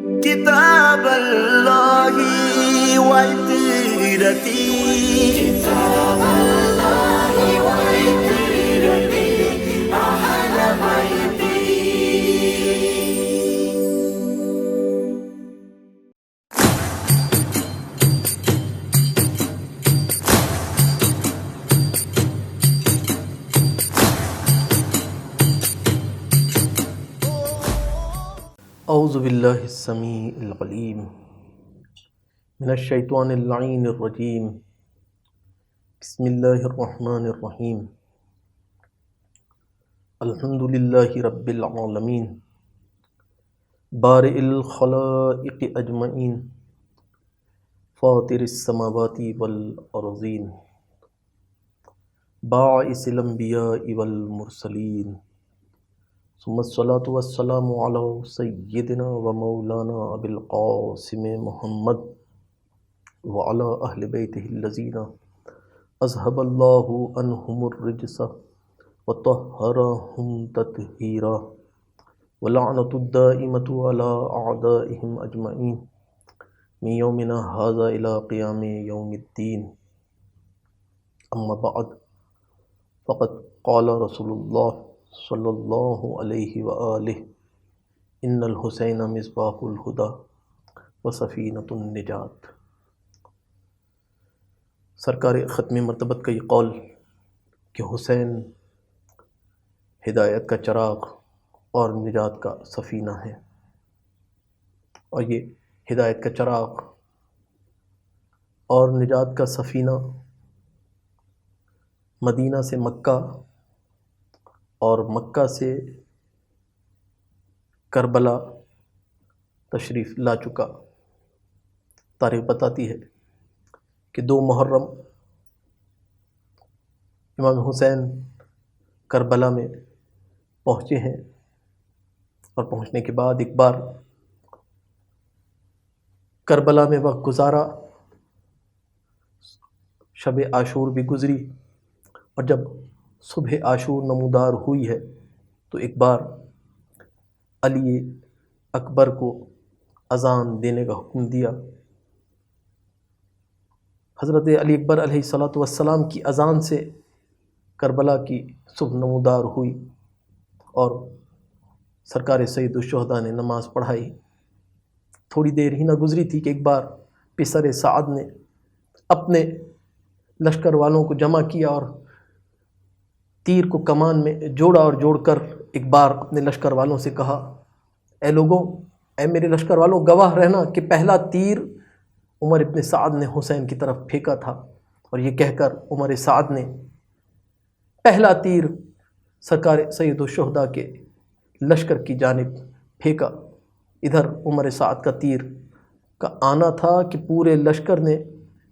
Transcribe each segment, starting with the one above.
كتاب الله وعترتي كتاب الله وعترتي أهل بيتي. اعوذ باللہ السمیع العلیم من الشیطان اللعین الرجیم. بسم اللہ الرحمن الرحیم. الحمد للہ رب العالمین بارئ الخلائق اجمعین فاطر السماوات والارضین باعث الانبیاء والمرسلین ثم الصلاة والسلام علی سیدنا و مولانا ابی القاسم محمد وعلی اہل بیتہ الذین اذہب اللہ عنہم الرجس وطہرہم تطہیرا ولعنۃ الدائمۃ علی اعدائہم اجمعین من یومنا ھذا الی قیام یوم الدین. اما بعد فقد قال رسول اللہ صلی اللہ علیہ وآلہ ان الحسین مصباح الہدی و سفینۃ النجات. سرکار ختم مرتبت کا یہ قول کہ حسین ہدایت کا چراغ اور نجات کا سفینہ ہے، اور یہ ہدایت کا چراغ اور نجات کا سفینہ مدینہ سے مکہ اور مکہ سے کربلا تشریف لا چکا. تاریخ بتاتی ہے کہ 2 محرم امام حسین کربلا میں پہنچے ہیں، اور پہنچنے کے بعد ایک بار کربلا میں وقت گزارا، شب عاشور بھی گزری، اور جب صبح عاشور نمودار ہوئی ہے تو ایک بار علی اکبر کو اذان دینے کا حکم دیا. حضرت علی اکبر علیہ السلام کی اذان سے کربلا کی صبح نمودار ہوئی، اور سرکار سید الشہداء نے نماز پڑھائی. تھوڑی دیر ہی نہ گزری تھی کہ ایک بار پسر سعد نے اپنے لشکر والوں کو جمع کیا اور تیر کو کمان میں جوڑا، اور جوڑ کر ایک بار اپنے لشکر والوں سے کہا، اے لوگوں، اے میرے لشکر والوں، گواہ رہنا کہ پہلا تیر عمر ابن سعد نے حسین کی طرف پھینکا تھا. اور یہ کہہ کر عمر سعد نے پہلا تیر سرکار سید الشہداء کے لشکر کی جانب پھینکا. ادھر عمر سعد کا تیر کا آنا تھا کہ پورے لشکر نے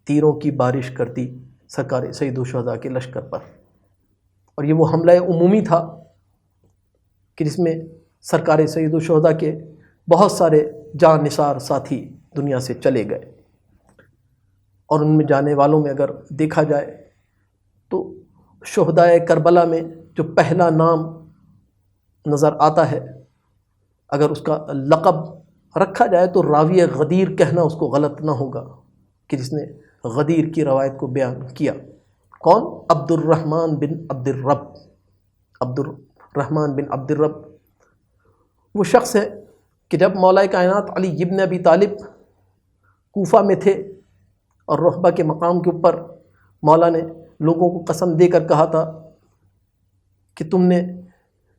تیروں کی بارش کر دی سرکار سید الشہداء کے لشکر پر. اور یہ وہ حملہ عمومی تھا کہ جس میں سرکار سید الشہداء کے بہت سارے جان نثار ساتھی دنیا سے چلے گئے. اور ان میں جانے والوں میں اگر دیکھا جائے تو شہدائے کربلا میں جو پہلا نام نظر آتا ہے، اگر اس کا لقب رکھا جائے تو راوی غدیر کہنا اس کو غلط نہ ہوگا، کہ جس نے غدیر کی روایت کو بیان کیا. کون؟ عبد الرحمن بن عبد الرب. عبد الرحمن بن عبد الرب وہ شخص ہے کہ جب مولا کائنات علی ابن ابی طالب کوفہ میں تھے اور رحبہ کے مقام کے اوپر مولا نے لوگوں کو قسم دے کر کہا تھا کہ تم نے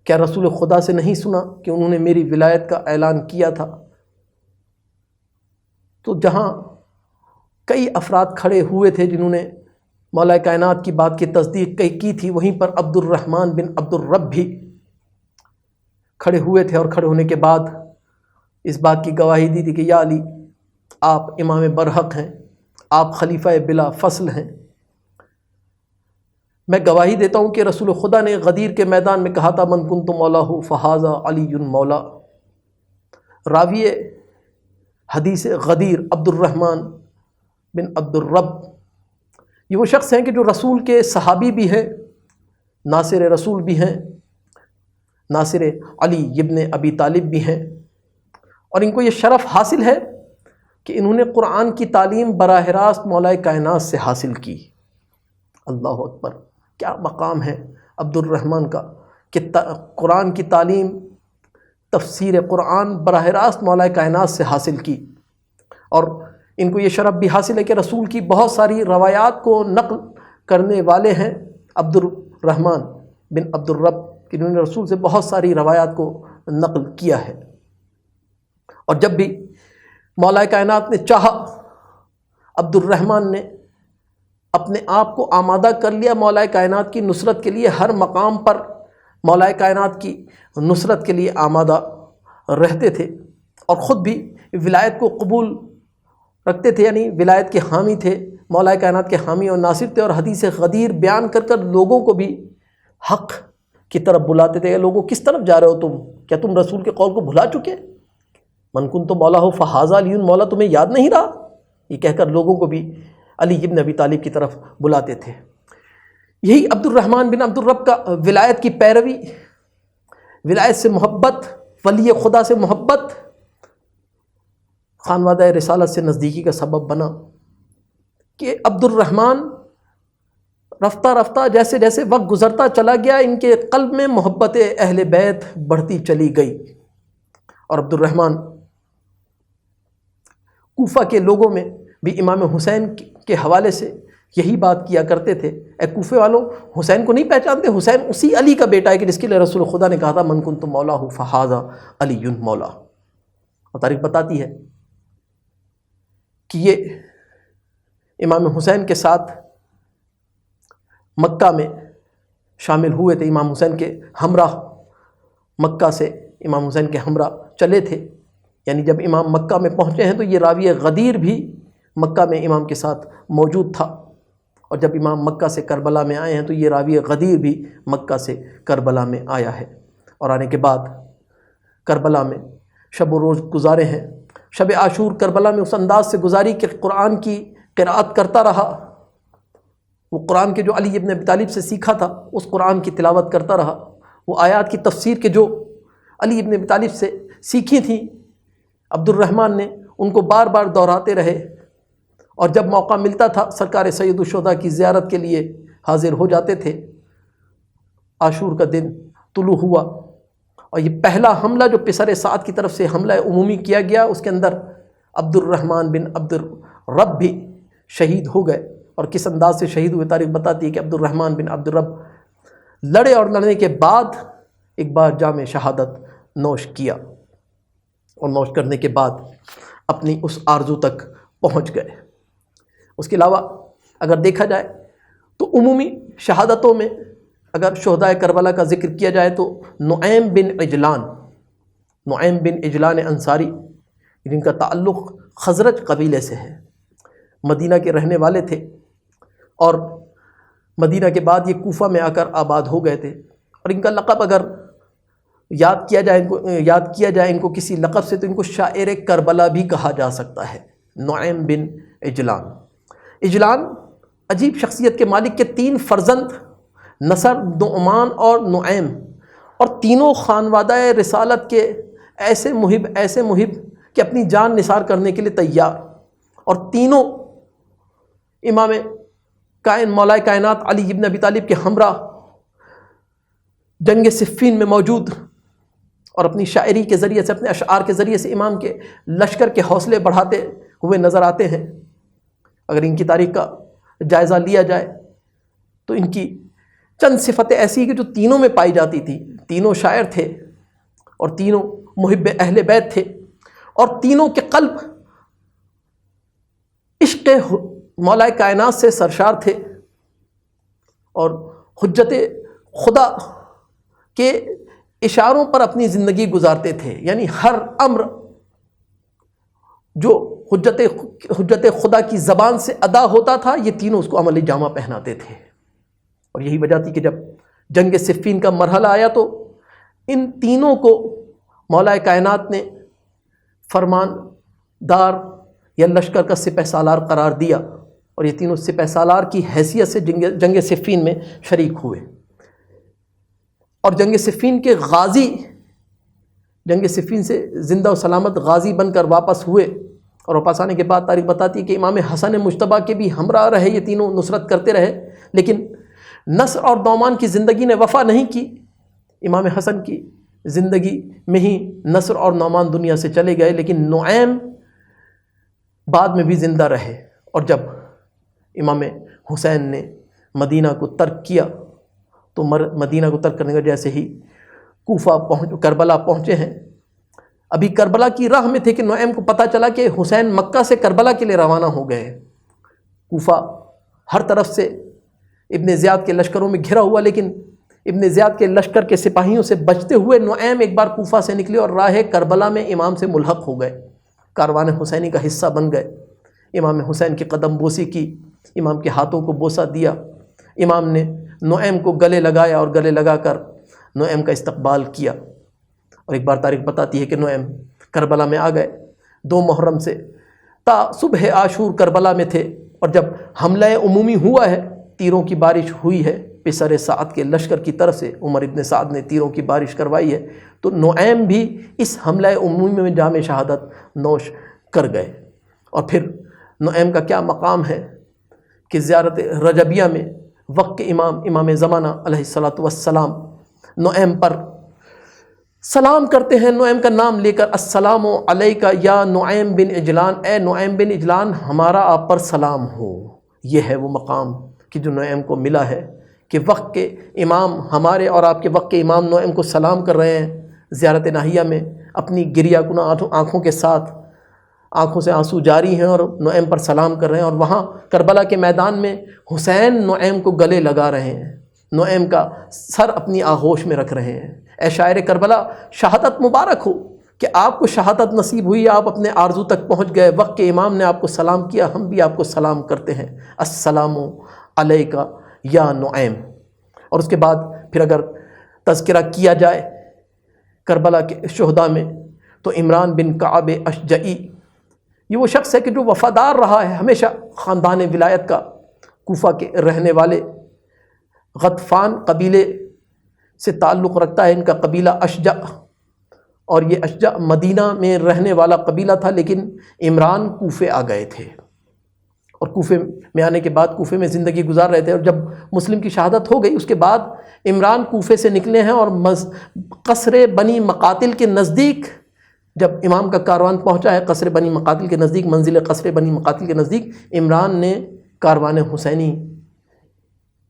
کیا رسول خدا سے نہیں سنا کہ انہوں نے میری ولایت کا اعلان کیا تھا؟ تو جہاں کئی افراد کھڑے ہوئے تھے جنہوں نے مولا کائنات کی بات کی تصدیق کی تھی، وہیں پر عبد الرحمن بن عبد الرب بھی کھڑے ہوئے تھے، اور کھڑے ہونے کے بعد اس بات کی گواہی دی تھی کہ یا علی، آپ امام برحق ہیں، آپ خلیفہ بلا فصل ہیں. میں گواہی دیتا ہوں کہ رسول خدا نے غدیر کے میدان میں کہا تھا، من کنت مولاہ فہذا علی مولا. راوی حدیث غدیر عبد الرحمن بن عبد الرب یہ وہ شخص ہیں کہ جو رسول کے صحابی بھی ہیں، ناصر رسول بھی ہیں، ناصر علی ابن ابی طالب بھی ہیں، اور ان کو یہ شرف حاصل ہے کہ انہوں نے قرآن کی تعلیم براہ راست مولا کائنات سے حاصل کی۔ اللہ اکبر، کیا مقام ہے عبد الرحمن کا کہ قرآن کی تعلیم، تفسیر قرآن براہ راست مولا کائنات سے حاصل کی۔ اور ان کو یہ شرف بھی حاصل ہے کہ رسول کی بہت ساری روایات کو نقل کرنے والے ہیں عبد الرحمن بن عبد الرب، کہ انہوں نے رسول سے بہت ساری روایات کو نقل کیا ہے۔ اور جب بھی مولا کائنات نے چاہا، عبد الرحمن نے اپنے آپ کو آمادہ کر لیا مولا کائنات کی نصرت کے لیے، ہر مقام پر مولا کائنات کی نصرت کے لیے آمادہ رہتے تھے، اور خود بھی ولایت کو قبول رکھتے تھے، یعنی ولایت کے حامی تھے، مولا کائنات کے حامی اور ناصر تھے، اور حدیث غدیر بیان کر کر لوگوں کو بھی حق کی طرف بلاتے تھے۔ لوگوں کس طرف جا رہے ہو تم؟ کیا تم رسول کے قول کو بھلا چکے؟ من کنت مولا ہو فہذا علی مولا، تمہیں یاد نہیں رہا؟ یہ کہہ کر لوگوں کو بھی علی ابن ابی طالب کی طرف بلاتے تھے۔ یہی عبد الرحمن بن عبد الرب کا ولایت کی پیروی، ولایت سے محبت، ولی خدا سے محبت خانوادہ رسالت سے نزدیکی کا سبب بنا کہ عبد الرحمن رفتہ رفتہ جیسے جیسے وقت گزرتا چلا گیا، ان کے قلب میں محبت اہل بیت بڑھتی چلی گئی۔ اور عبد الرحمن کوفہ کے لوگوں میں بھی امام حسین کے حوالے سے یہی بات کیا کرتے تھے، اے کوفے والوں، حسین کو نہیں پہچانتے؟ حسین اسی علی کا بیٹا ہے کہ جس کے لیے رسول خدا نے کہا تھا من کنت مولا فہذا علی مولا۔ اور تاریخ بتاتی ہے کہ یہ امام حسین کے ساتھ مکہ میں شامل ہوئے تھے، امام حسین کے ہمراہ مکہ سے امام حسین کے ہمراہ چلے تھے، یعنی جب امام مکہ میں پہنچے ہیں تو یہ راوی غدیر بھی مکہ میں امام کے ساتھ موجود تھا، اور جب امام مکہ سے کربلا میں آئے ہیں تو یہ راوی غدیر بھی مکہ سے کربلا میں آیا ہے، اور آنے کے بعد کربلا میں شب و روز گزارے ہیں۔ شب عاشور کربلا میں اس انداز سے گزاری کہ قرآن کی قرأت کرتا رہا، وہ قرآن کے جو علی ابن ابی طالب سے سیکھا تھا اس قرآن کی تلاوت کرتا رہا، وہ آیات کی تفسیر کے جو علی ابن ابی طالب سے سیکھی تھیں عبد الرحمن نے ان کو بار بار دہراتے رہے، اور جب موقع ملتا تھا سرکار سید الشہداء کی زیارت کے لیے حاضر ہو جاتے تھے۔ عاشور کا دن طلوع ہوا، اور یہ پہلا حملہ جو پسر سعد کی طرف سے حملہ عمومی کیا گیا، اس کے اندر عبد الرحمن بن عبد الرب بھی شہید ہو گئے۔ اور کس انداز سے شہید ہوئے تاریخ بتاتی ہے کہ عبد الرحمن بن عبد الرب لڑے، اور لڑنے کے بعد ایک بار جام شہادت نوش کیا، اور نوش کرنے کے بعد اپنی اس آرزو تک پہنچ گئے۔ اس کے علاوہ اگر دیکھا جائے تو عمومی شہادتوں میں اگر شہدائے کربلا کا ذکر کیا جائے تو نعیم بن عجلان انصاری، جن کا تعلق خزرج قبیلے سے ہے، مدینہ کے رہنے والے تھے، اور مدینہ کے بعد یہ کوفہ میں آ کر آباد ہو گئے تھے۔ اور ان کا لقب اگر یاد کیا جائے ان کو کسی لقب سے تو ان کو شاعر کربلا بھی کہا جا سکتا ہے، نعیم بن عجلان عجیب شخصیت کے مالک کے 3 فرزند نصر، نعمان اور نعیم، اور تینوں خانوادہ رسالت کے ایسے محب کہ اپنی جان نثار کرنے کے لیے تیار، اور تینوں امام مولا کائنات علی ابن ابی طالب کے ہمراہ جنگ صفین میں موجود، اور اپنی شاعری کے ذریعے سے، اپنے اشعار کے ذریعے سے امام کے لشکر کے حوصلے بڑھاتے ہوئے نظر آتے ہیں۔ اگر ان کی تاریخ کا جائزہ لیا جائے تو ان کی چند صفتیں ایسی ہیں کہ جو تینوں میں پائی جاتی تھی۔ تینوں شاعر تھے، اور تینوں محب اہل بیت تھے، اور تینوں کے قلب عشق مولا کائنات سے سرشار تھے، اور حجت خدا کے اشاروں پر اپنی زندگی گزارتے تھے، یعنی ہر امر جو حجت خدا کی زبان سے ادا ہوتا تھا یہ تینوں اس کو عملی جامہ پہناتے تھے۔ اور یہی وجہ تھی کہ جب جنگ صفین کا مرحلہ آیا تو ان تینوں کو مولا کائنات نے فرمان دار یا لشکر کا سپہ سالار قرار دیا، اور یہ تینوں سپہ سالار کی حیثیت سے جنگ صفین میں شریک ہوئے۔ اور جنگ صفین کے غازی جنگ صفین سے زندہ و سلامت غازی بن کر واپس ہوئے، اور واپس آنے کے بعد تاریخ بتاتی ہے کہ امام حسن مجتبیٰ کے بھی ہمراہ رہے، یہ تینوں نصرت کرتے رہے، لیکن نصر اور نعمان کی زندگی نے وفا نہیں کی۔ امام حسن کی زندگی میں ہی نصر اور نعمان دنیا سے چلے گئے، لیکن نعیم بعد میں بھی زندہ رہے۔ اور جب امام حسین نے مدینہ کو ترک کیا تو مدینہ کو ترک کرنے کا جیسے ہی کربلا پہنچے ہیں، ابھی کربلا کی راہ میں تھے کہ نعیم کو پتہ چلا کہ حسین مکہ سے کربلا کے لیے روانہ ہو گئے۔ کوفہ ہر طرف سے ابن زیاد کے لشکروں میں گھرا ہوا، لیکن ابن زیاد کے لشکر کے سپاہیوں سے بچتے ہوئے نعیم ایک بار کوفہ سے نکلے اور راہ کربلا میں امام سے ملحق ہو گئے، کاروان حسینی کا حصہ بن گئے۔ امام حسین کی قدم بوسی کی، امام کے ہاتھوں کو بوسہ دیا، امام نے نعیم کو گلے لگایا اور گلے لگا کر نعیم کا استقبال کیا۔ اور ایک بار تاریخ بتاتی ہے کہ نعیم کربلا میں آ گئے 2 محرم سے تا صبح عاشور کربلا میں تھے، اور جب حملہ عمومی ہوا ہے، تیروں کی بارش ہوئی ہے پسر سعد کے لشکر کی طرف سے، عمر ابن سعد نے تیروں کی بارش کروائی ہے، تو نعیم بھی اس حملہ عمومی میں جام شہادت نوش کر گئے۔ اور پھر نعیم کا کیا مقام ہے کہ زیارت رجبیہ میں وقت کے امام زمانہ علیہ الصلاۃ والسلام نعیم پر سلام کرتے ہیں، نعیم کا نام لے کر، السلام علیکہ یا نعیم بن عجلان، اے نعیم بن عجلان ہمارا آپ پر سلام ہو۔ یہ ہے وہ مقام کہ جو نعیم کو ملا ہے کہ وقت کے امام ہمارے اور آپ کے وقت کے امام نعیم کو سلام کر رہے ہیں زیارت ناہیہ میں، اپنی گریہ کناں آنکھوں کے ساتھ، آنکھوں سے آنسو جاری ہیں اور نعیم پر سلام کر رہے ہیں، اور وہاں کربلا کے میدان میں حسین نعیم کو گلے لگا رہے ہیں، نعیم کا سر اپنی آغوش میں رکھ رہے ہیں۔ اے شاعر کربلا، شہادت مبارک ہو کہ آپ کو شہادت نصیب ہوئی، آپ اپنے آرزو تک پہنچ گئے، وقت کے امام نے آپ کو سلام کیا، ہم بھی آپ کو سلام کرتے ہیں، السلام علیکہ یا نعیم۔ اور اس کے بعد پھر اگر تذکرہ کیا جائے کربلا کے شہداء میں تو عمران بن کعب اشجعی، یہ وہ شخص ہے کہ جو وفادار رہا ہے ہمیشہ خاندان ولایت کا، کوفہ کے رہنے والے، غطفان قبیلے سے تعلق رکھتا ہے، ان کا قبیلہ اشجع، اور یہ اشجع مدینہ میں رہنے والا قبیلہ تھا، لیکن عمران کوفے آ گئے تھے، اور کوفے میں آنے کے بعد کوفے میں زندگی گزار رہے تھے، اور جب مسلم کی شہادت ہو گئی اس کے بعد عمران کوفے سے نکلے ہیں، اور قصر بنی مقاتل کے نزدیک جب امام کا کاروان پہنچا ہے، قصر بنی مقاتل کے نزدیک، منزل قصر بنی مقاتل کے نزدیک، عمران نے کاروان حسینی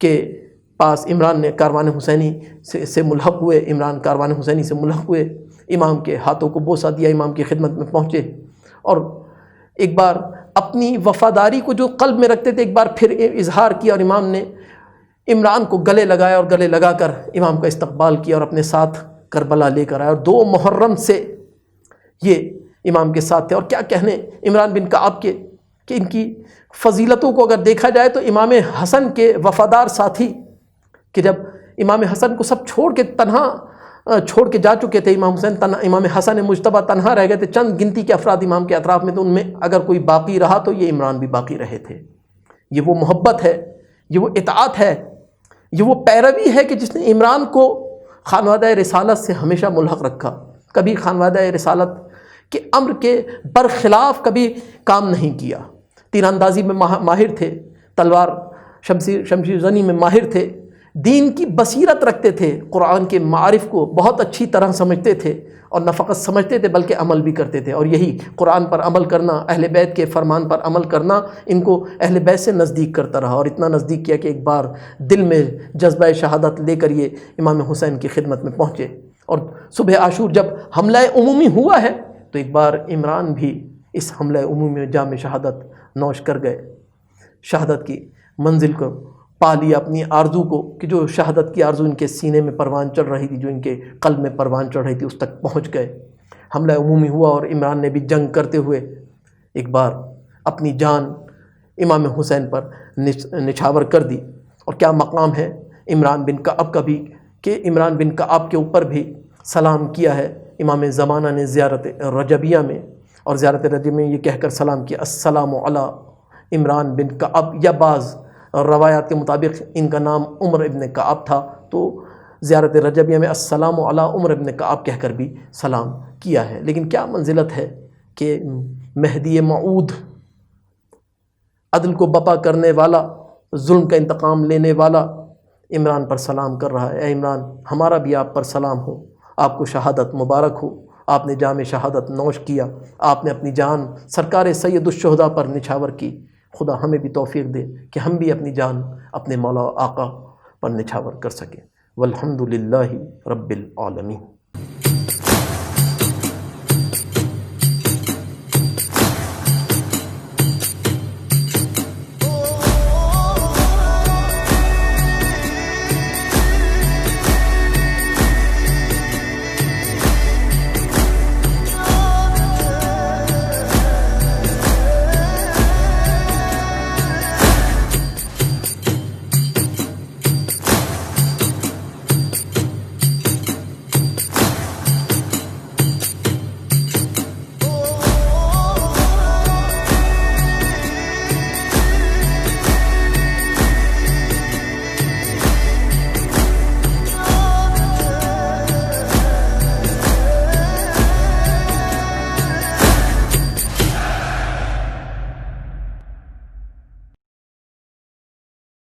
کے پاس، عمران نے کاروان حسینی سے ملحق ہوئے، عمران کاروان حسینی سے ملحق ہوئے، امام کے ہاتھوں کو بوسہ دیا، امام کی خدمت میں پہنچے، اور ایک بار اپنی وفاداری کو جو قلب میں رکھتے تھے ایک بار پھر اظہار کیا، اور امام نے عمران کو گلے لگایا اور گلے لگا کر امام کا استقبال کیا اور اپنے ساتھ کربلا لے کر آیا، اور 2 محرم سے یہ امام کے ساتھ تھے۔ اور کیا کہنے عمران بن کعب کے کہ ان کی فضیلتوں کو اگر دیکھا جائے تو امام حسن کے وفادار ساتھی، کہ جب امام حسن کو سب چھوڑ کے جا چکے تھے، امام حسن مجتبیٰ تنہا رہ گئے تھے، چند گنتی کے افراد امام کے اطراف میں، تو ان میں اگر کوئی باقی رہا تو یہ عمران بھی باقی رہے تھے۔ یہ وہ محبت ہے، یہ وہ اطاعت ہے، یہ وہ پیروی ہے کہ جس نے عمران کو خانوادہ رسالت سے ہمیشہ ملحق رکھا، کبھی خانوادہ رسالت کے امر کے برخلاف کبھی کام نہیں کیا، تیر اندازی میں ماہر تھے، تلوار شمشیر زنی میں ماہر تھے، دین کی بصیرت رکھتے تھے، قرآن کے معارف کو بہت اچھی طرح سمجھتے تھے، اور نہ فقط سمجھتے تھے بلکہ عمل بھی کرتے تھے، اور یہی قرآن پر عمل کرنا، اہل بیت کے فرمان پر عمل کرنا ان کو اہل بیت سے نزدیک کرتا رہا، اور اتنا نزدیک کیا کہ ایک بار دل میں جذبہ شہادت لے کر یہ امام حسین کی خدمت میں پہنچے۔ اور صبح عاشور جب حملہ عمومی ہوا ہے تو ایک بار عمران بھی اس حملہ عمومی میں جام شہادت نوش کر گئے، شہادت کی منزل کو پا لیا، اپنی آرزو کو، کہ جو شہادت کی آرزو ان کے سینے میں پروان چڑھ رہی تھی، جو ان کے قلب میں پروان چڑھ رہی تھی، اس تک پہنچ گئے۔ حملہ عمومی ہوا اور عمران نے بھی جنگ کرتے ہوئے ایک بار اپنی جان امام حسین پر نچھاور کر دی۔ اور کیا مقام ہے عمران بن کعب کا بھی کہ عمران بن کعب کے اوپر بھی سلام کیا ہے امام زمانہ نے زیارت رجبیہ میں، اور زیارت رجبیہ میں یہ کہہ کر سلام کیا، السلام علی عمران بن کعب، یا بعض روایات کے مطابق ان کا نام عمر ابن کعب تھا، تو زیارت رجبیہ میں السلام علی عمر ابن کعب کہہ کر بھی سلام کیا ہے۔ لیکن کیا منزلت ہے کہ مہدی موعود، عدل کو بپا کرنے والا، ظلم کا انتقام لینے والا عمران پر سلام کر رہا ہے۔ اے عمران، ہمارا بھی آپ پر سلام ہو، آپ کو شہادت مبارک ہو، آپ نے جام شہادت نوش کیا، آپ نے اپنی جان سرکار سید الشہداء پر نچھاور کی۔ خدا ہمیں بھی توفیق دے کہ ہم بھی اپنی جان اپنے مولا آقا پر نچھاور کر سکیں۔ والحمد للہ رب العالمین۔